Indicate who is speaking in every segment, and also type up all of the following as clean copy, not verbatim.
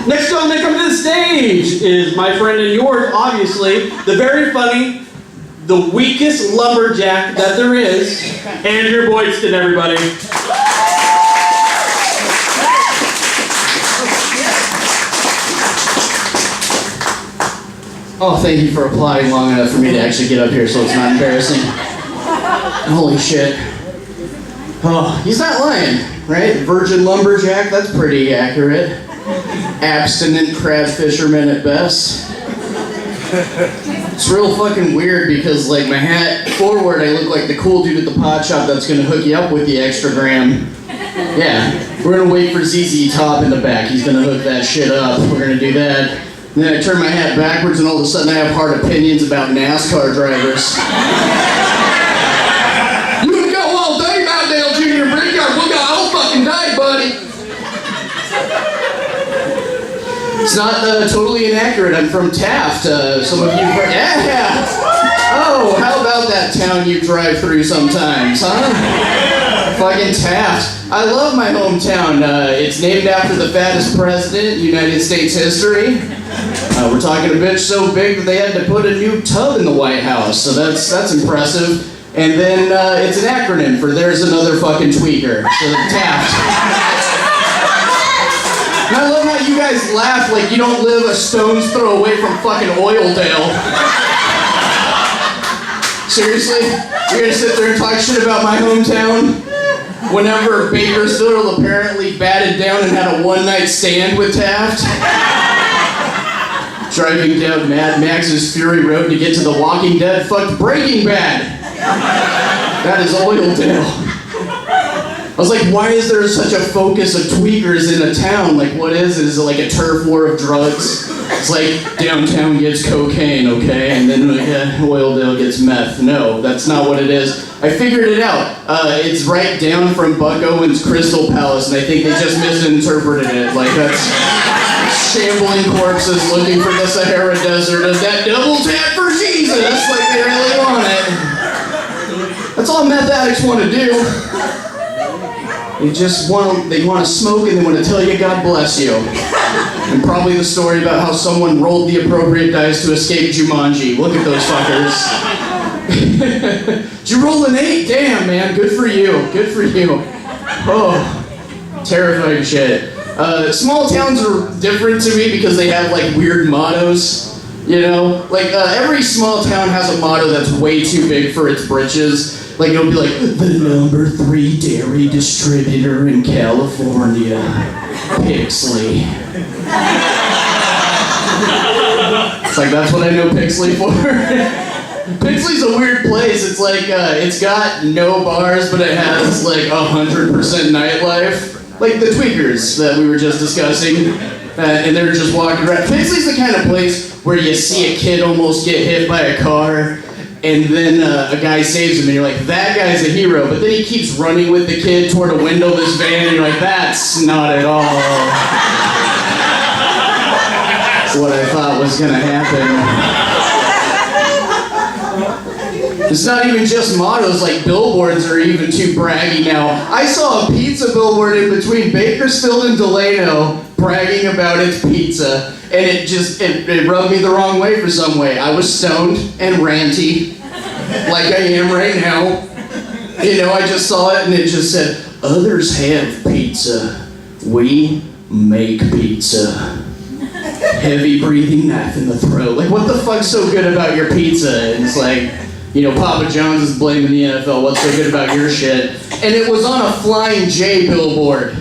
Speaker 1: Next gentleman coming to the stage is my friend and yours, obviously, the very funny, the weakest lumberjack that there is, Andrew Boydston, everybody.
Speaker 2: Oh, thank you for applauding long enough for me to actually get up here so it's not embarrassing. Holy shit. Oh, he's not lying, right? Virgin Lumberjack, that's pretty accurate. Abstinent crab fisherman at best. It's real fucking weird because, like, my hat forward, I look like the cool dude at the pot shop that's gonna hook you up with the extra gram. Yeah, we're gonna wait for ZZ Top in the back. He's gonna hook that shit up. We're gonna do that. And then I turn my hat backwards and all of a sudden I have hard opinions about NASCAR drivers. You would go all day, Mountaindale Junior Brickyard. We got all fucking died, buddy. It's not totally inaccurate. I'm from Taft. Some of you, yeah. Oh, how about that town you drive through sometimes, huh? Fucking Taft. I love my hometown. It's named after the fattest president in United States history. We're talking a bitch so big that they had to put a new tub in the White House, so that's impressive. And then it's an acronym for There's Another Fucking Tweaker. So Taft. And I love how you guys laugh like you don't live a stone's throw away from fucking Oildale. Seriously? You're gonna sit there and talk shit about my hometown? Whenever Bakersfield apparently batted down and had a one-night stand with Taft? Driving down Mad Max's Fury Road to get to The Walking Dead fucked Breaking Bad. That is Oildale. I was like, why is there such a focus of tweakers in a town? Like, what is it? Is it like a turf war of drugs? It's like downtown gets cocaine, okay? And then Oildale gets meth. No, that's not what it is. I figured it out. It's right down from Buck Owens' Crystal Palace, and I think they just misinterpreted it. Like, that's shambling corpses looking for the Sahara Desert as that double tap for Jesus, like they really want it. That's all meth addicts want to do. They want to smoke and they want to tell you God bless you. And probably the story about how someone rolled the appropriate dice to escape Jumanji. Look at those fuckers. Did you roll an 8? Damn, man. Good for you. Good for you. Oh, terrifying shit. Small towns are different to me because they have like weird mottos. You know? Like every small town has a motto that's way too big for its britches. Like, it'll be like, the number 3 dairy distributor in California, Pixley. It's like, that's what I know Pixley for. Pixley's a weird place. It's like, it's got no bars, but it has like 100% nightlife. Like the tweakers that we were just discussing. And they're just walking around. Pixley's the kind of place where you see a kid almost get hit by a car. And then a guy saves him, and you're like, that guy's a hero. But then he keeps running with the kid toward a windowless van, and you're like, that's not at all what I thought was going to happen. It's not even just mottos, like billboards are even too braggy now. I saw a pizza billboard in between Bakersfield and Delano bragging about its pizza. And it rubbed me the wrong way for some way. I was stoned and ranty, like I am right now. You know, I just saw it and it just said, others have pizza, we make pizza. Heavy breathing, knife in the throat. Like, what the fuck's so good about your pizza? And it's like, you know, Papa John's is blaming the NFL. What's so good about your shit? And it was on a Flying J billboard.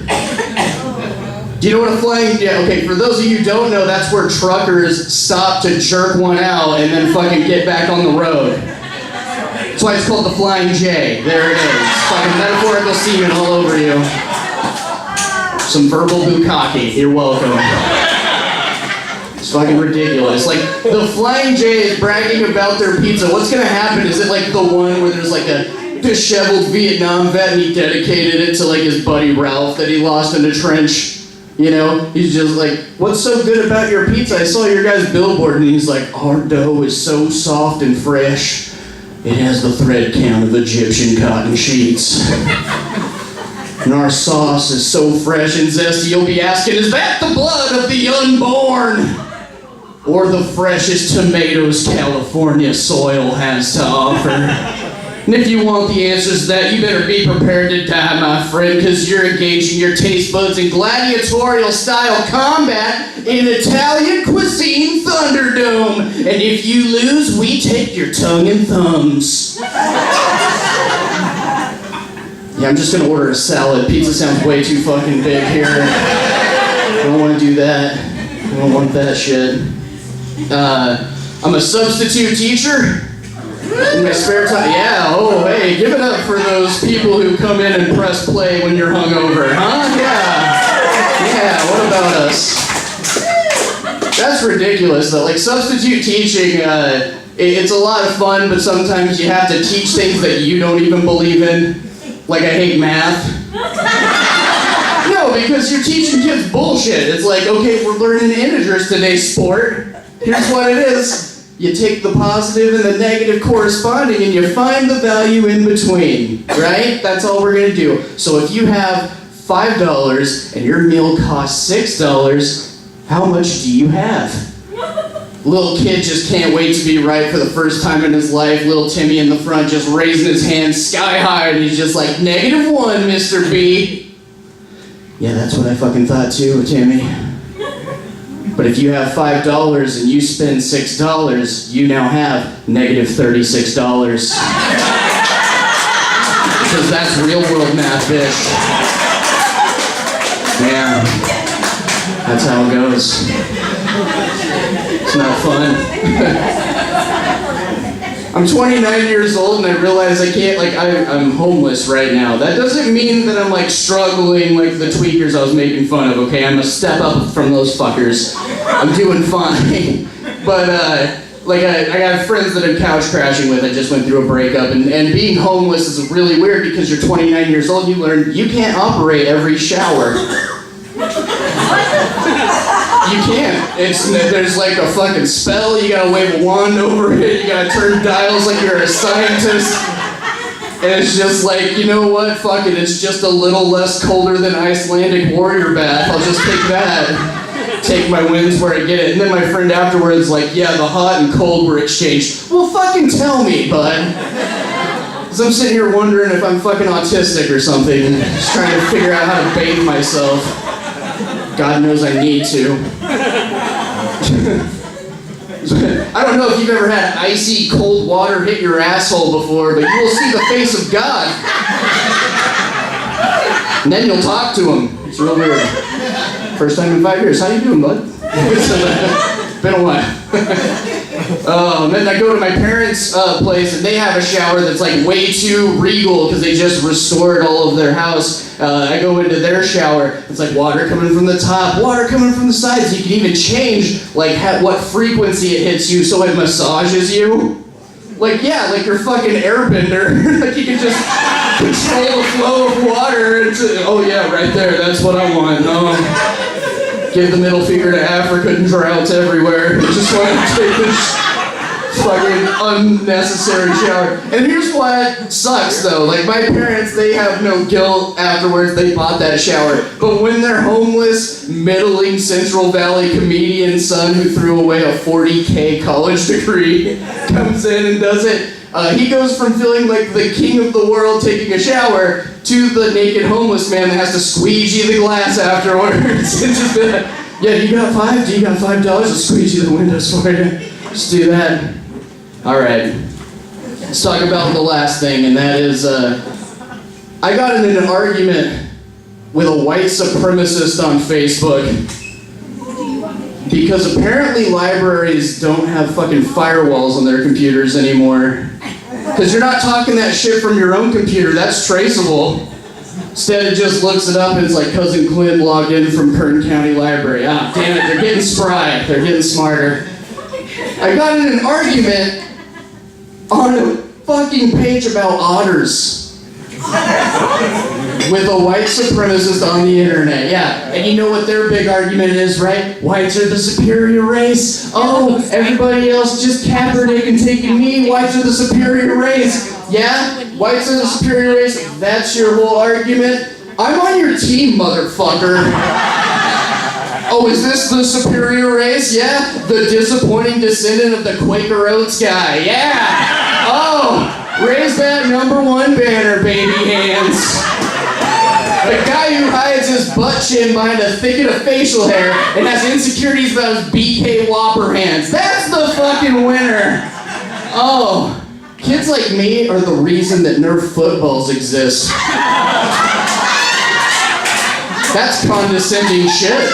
Speaker 2: Do you know what a Flying J? Okay, for those of you who don't know, that's where truckers stop to jerk one out and then fucking get back on the road. That's why it's called the Flying J. There it is. Fucking metaphorical semen all over you. Some verbal bukkake. You're welcome. It's fucking ridiculous. Like, the Flying J is bragging about their pizza. What's gonna happen? Is it like the one where there's like a disheveled Vietnam vet and he dedicated it to like his buddy Ralph that he lost in a trench? You know, he's just like, what's so good about your pizza? I saw your guys' billboard, and he's like, our dough is so soft and fresh, it has the thread count of Egyptian cotton sheets. And our sauce is so fresh and zesty, you'll be asking, is that the blood of the unborn? Or the freshest tomatoes California soil has to offer? And if you want the answers to that, you better be prepared to die, my friend, because you're engaging your taste buds in gladiatorial-style combat in Italian cuisine Thunderdome. And if you lose, we take your tongue and thumbs. Yeah, I'm just gonna order a salad. Pizza sounds way too fucking big here. I don't want to do that. I don't want that shit. I'm a substitute teacher. In my spare time, yeah, oh, hey, give it up for those people who come in and press play when you're hungover, huh? Yeah, what about us? That's ridiculous, though. Like, substitute teaching, it's a lot of fun, but sometimes you have to teach things that you don't even believe in. Like, I hate math. No, because you're teaching kids bullshit. It's like, okay, we're learning integers today, sport. Here's what it is. You take the positive and the negative corresponding and you find the value in between, right? That's all we're gonna do. So if you have $5 and your meal costs $6, how much do you have? Little kid just can't wait to be right for the first time in his life. Little Timmy in the front just raising his hand sky high and he's just like, -1, Mr. B. Yeah, that's what I fucking thought too, Timmy. But if you have $5 and you spend $6, you now have -$36. Because that's real world math, bitch. Yeah. That's how it goes. It's not fun. I'm 29 years old and I realize I can't, like, I'm homeless right now. That doesn't mean that I'm, like, struggling like the tweakers I was making fun of, okay? I'm a step up from those fuckers. I'm doing fine. But, like, I got friends that I'm couch crashing with. I just went through a breakup. And being homeless is really weird because you're 29 years old. You learn you can't operate every shower. You can't. There's like a fucking spell. You gotta wave a wand over it. You gotta turn dials like you're a scientist. And it's just like, you know what? Fuck it. It's just a little less colder than Icelandic warrior bath. I'll just take that. Take my wins where I get it. And then my friend afterwards like, yeah, the hot and cold were exchanged. Well, fucking tell me, bud. Because I'm sitting here wondering if I'm fucking autistic or something. Just trying to figure out how to bathe myself. God knows I need to. I don't know if you've ever had icy cold water hit your asshole before, but you will see the face of God. And then you'll talk to him. It's real weird. First time in 5 years. How you doing, bud? Been a while. And then I go to my parents' place and they have a shower that's like way too regal because they just restored all of their house. I go into their shower. It's like water coming from the top, water coming from the sides. You can even change like what frequency it hits you so it massages you. Like, yeah, like you're fucking airbender. Like you can just control the flow of water. Oh yeah, right there. That's what I want. Give the middle finger to Africa and droughts everywhere. Just want to take this fucking unnecessary shower. And here's why it sucks though. Like my parents, they have no guilt afterwards. They bought that shower. But when their homeless, middling Central Valley comedian son who threw away a $40K college degree comes in and does it, he goes from feeling like the king of the world taking a shower to the naked homeless man that has to squeegee the glass afterwards. It's just yeah, you got $5? Do you got $5? I'll squeegee the windows for you. Just do that. All right. Let's talk about the last thing, and that is, I got in an argument with a white supremacist on Facebook because apparently libraries don't have fucking firewalls on their computers anymore. Because you're not talking that shit from your own computer, that's traceable. Instead it just looks it up and it's like Cousin Clint logged in from Kern County Library. Ah, damn it, they're getting spry, they're getting smarter. I got in an argument on a fucking page about otters. With a white supremacist on the internet, yeah. And you know what their big argument is, right? Whites are the superior race. Oh, everybody else just Kaepernick and taking me. Whites are the superior race. Yeah? Whites are the superior race. That's your whole argument? I'm on your team, motherfucker. Oh, is this the superior race? Yeah? The disappointing descendant of the Quaker Oats guy. Yeah! Oh, raise that #1 banner, baby hands. The guy who hides his butt chin behind a thicket of facial hair and has insecurities about his BK Whopper hands. That's the fucking winner. Oh, kids like me are the reason that Nerf footballs exist. That's condescending shit.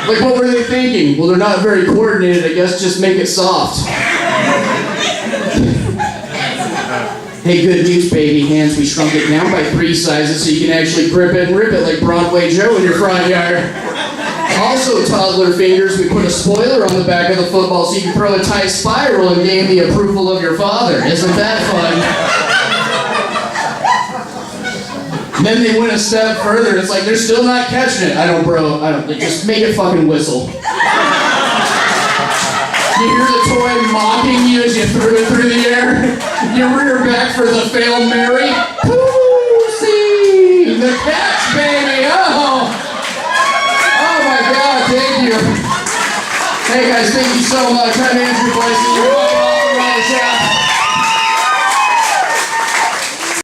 Speaker 2: Like, what were they thinking? Well, they're not very coordinated, I guess just make it soft. Hey, good news, baby hands. We shrunk it down by 3 sizes so you can actually grip it and rip it like Broadway Joe in your front yard. Also, toddler fingers, we put a spoiler on the back of the football so you can throw a tight spiral and gain the approval of your father. Isn't that fun? And then they went a step further. It's like, they're still not catching it. I don't. Just make it fucking whistle. You hear the toy mocking you as you threw it through the air. You rear back for the failed Mary. Pussy! The catch, baby! Oh! Oh my God, thank you. Hey guys, thank you so much. I'm Andrew Boydston.